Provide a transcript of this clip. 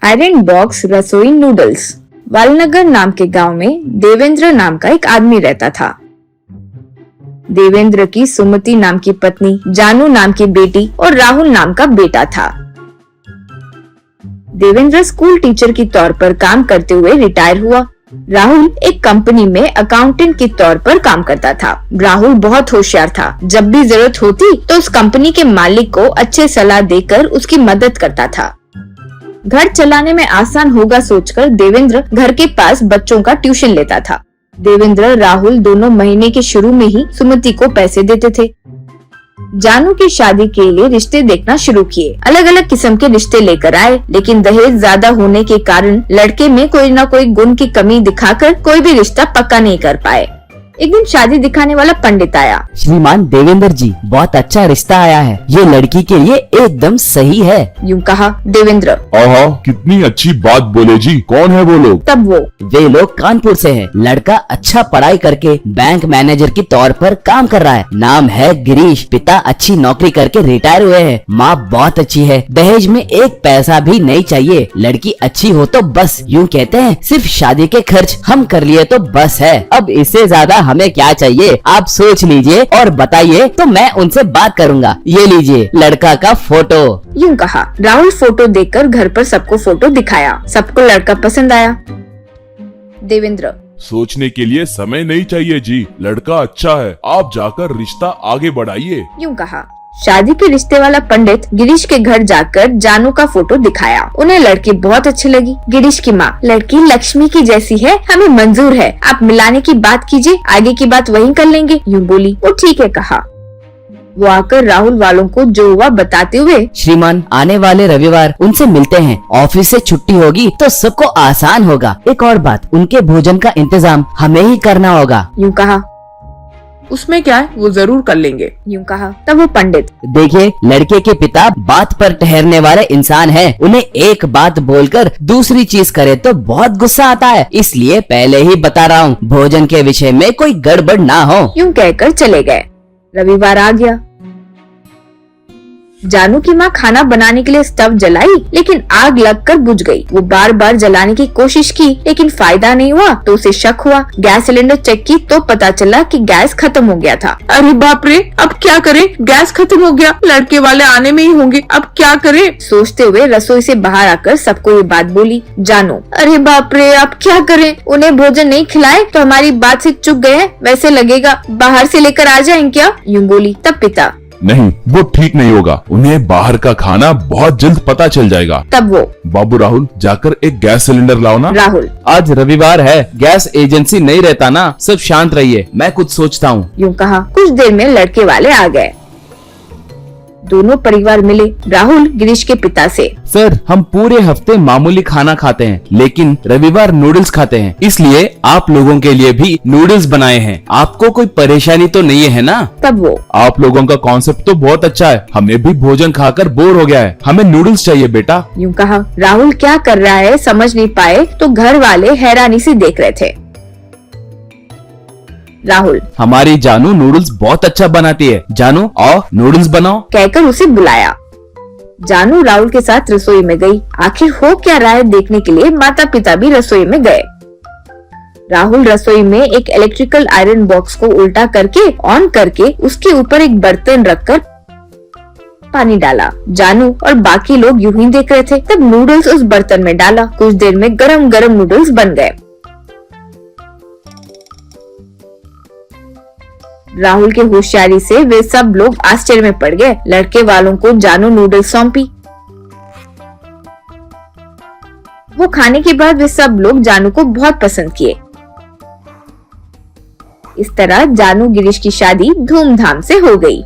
Iron box रसोई noodles. वालनगर नाम के गांव में देवेंद्र नाम का एक आदमी रहता था। देवेंद्र की सुमति नाम की पत्नी, जानू नाम की बेटी और राहुल नाम का बेटा था। देवेंद्र स्कूल टीचर के तौर पर काम करते हुए रिटायर हुआ। राहुल एक कंपनी में अकाउंटेंट के तौर पर काम करता था। राहुल बहुत होशियार था। जब भी जरूरत होती तो उस कंपनी के मालिक को अच्छे सलाह देकर उसकी मदद करता था। घर चलाने में आसान होगा सोचकर देवेंद्र घर के पास बच्चों का ट्यूशन लेता था। देवेंद्र राहुल दोनों महीने के शुरू में ही सुमति को पैसे देते थे। जानू की शादी के लिए रिश्ते देखना शुरू किए। अलग अलग किस्म के रिश्ते लेकर आए, लेकिन दहेज ज्यादा होने के कारण लड़के में कोई न कोई गुण की कमी दिखाकर कोई भी रिश्ता पक्का नहीं कर पाए। एक दिन शादी दिखाने वाला पंडित आया। श्रीमान देवेंद्र जी, बहुत अच्छा रिश्ता आया है। ये लड़की के लिए एकदम सही है। यूँ कहा देवेंद्र। आहा, कितनी अच्छी बात बोले जी। कौन है वो लोग? तब वे लोग कानपुर से हैं। लड़का अच्छा पढ़ाई करके बैंक मैनेजर के तौर पर काम कर रहा है। नाम है गिरीश। पिता अच्छी नौकरी करके रिटायर हुए हैं। माँ बहुत अच्छी है। दहेज में एक पैसा भी नहीं चाहिए। लड़की अच्छी हो तो बस। यूँ कहते हैं सिर्फ शादी के खर्च हम कर लिए तो बस है। अब इससे ज्यादा हमें क्या चाहिए? आप सोच लीजिए और बताइए तो मैं उनसे बात करूंगा। ये लीजिए लड़का का फोटो। यूँ कहा। राहुल फोटो देखकर घर पर सबको फोटो दिखाया। सबको लड़का पसंद आया। देवेंद्र। सोचने के लिए समय नहीं चाहिए जी। लड़का अच्छा है, आप जाकर रिश्ता आगे बढ़ाइए। यूँ कहा। शादी के रिश्ते वाला पंडित गिरीश के घर जाकर जानू का फोटो दिखाया। उन्हें लड़की बहुत अच्छी लगी। गिरीश की माँ, लड़की लक्ष्मी की जैसी है, हमें मंजूर है। आप मिलाने की बात कीजिए, आगे की बात वहीं कर लेंगे। यूँ बोली। वो ठीक है कहा। वो आकर राहुल वालों को जो हुआ बताते हुए, श्रीमान आने वाले रविवार उनसे मिलते हैं। ऑफिस से छुट्टी होगी तो सबको आसान होगा। एक और बात, उनके भोजन का इंतजाम हमें ही करना होगा। यूँ कहा। उसमें क्या है, वो जरूर कर लेंगे। यूँ कहा। तब वो पंडित। देखिए लड़के के पिता बात पर ठहरने वाले इंसान हैं। उन्हें एक बात बोलकर दूसरी चीज करे तो बहुत गुस्सा आता है। इसलिए पहले ही बता रहा हूँ, भोजन के विषय में कोई गड़बड़ ना हो। यूँ कहकर चले गए। रविवार आ गया। जानू की माँ खाना बनाने के लिए स्टव जलाई, लेकिन आग लगकर बुझ गई। वो बार बार जलाने की कोशिश की, लेकिन फायदा नहीं हुआ तो उसे शक हुआ। गैस सिलेंडर चेक की तो पता चला कि गैस खत्म हो गया था। अरे बाप रे, अब क्या करें? गैस खत्म हो गया। लड़के वाले आने में ही होंगे, अब क्या करें? सोचते हुए रसोई से बाहर आकर सबको ये बात बोली। जानू। अरे बाप रे, अब क्या करें? उन्हें भोजन नहीं खिलाए तो हमारी बात से चूक गए। वैसे लगेगा बाहर से लेकर आ जाएं क्या? यूँ बोली। तब पिता। नहीं, वो ठीक नहीं होगा। उन्हें बाहर का खाना बहुत जल्द पता चल जाएगा। तब वो। बाबू राहुल, जाकर एक गैस सिलेंडर लाओ ना। राहुल। आज रविवार है, गैस एजेंसी नहीं रहता ना। सब शांत रहिए, मैं कुछ सोचता हूँ। यूँ कहा। कुछ देर में लड़के वाले आ गए। दोनों परिवार मिले। राहुल गिरीश के पिता से। सर, हम पूरे हफ्ते मामूली खाना खाते हैं, लेकिन रविवार नूडल्स खाते हैं। इसलिए आप लोगों के लिए भी नूडल्स बनाए हैं। आपको कोई परेशानी तो नहीं है ना? तब वो। आप लोगों का कॉन्सेप्ट तो बहुत अच्छा है। हमें भी भोजन खाकर बोर हो गया है। हमें नूडल्स चाहिए बेटा। यूँ कहा। राहुल क्या कर रहा है समझ नहीं पाए तो घर वाले हैरानी से देख रहे थे। राहुल। हमारी जानू नूडल्स बहुत अच्छा बनाती है। जानू आओ नूडल्स बनाओ। कहकर उसे बुलाया। जानू राहुल के साथ रसोई में गई। आखिर हो क्या रहा है देखने के लिए माता पिता भी रसोई में गए। राहुल रसोई में एक इलेक्ट्रिकल आयरन बॉक्स को उल्टा करके ऑन करके उसके ऊपर एक बर्तन रखकर पानी डाला। जानू और बाकी लोग यूं ही देख रहे थे। तब नूडल्स उस बर्तन में डाला। कुछ देर में गरम गरम नूडल्स बन गए। राहुल की होशियारी से वे सब लोग आश्चर्य में पड़ गए। लड़के वालों को जानू नूडल्स सौंपी। वो खाने के बाद वे सब लोग जानू को बहुत पसंद किए। इस तरह जानू गिरीश की शादी धूमधाम से हो गई।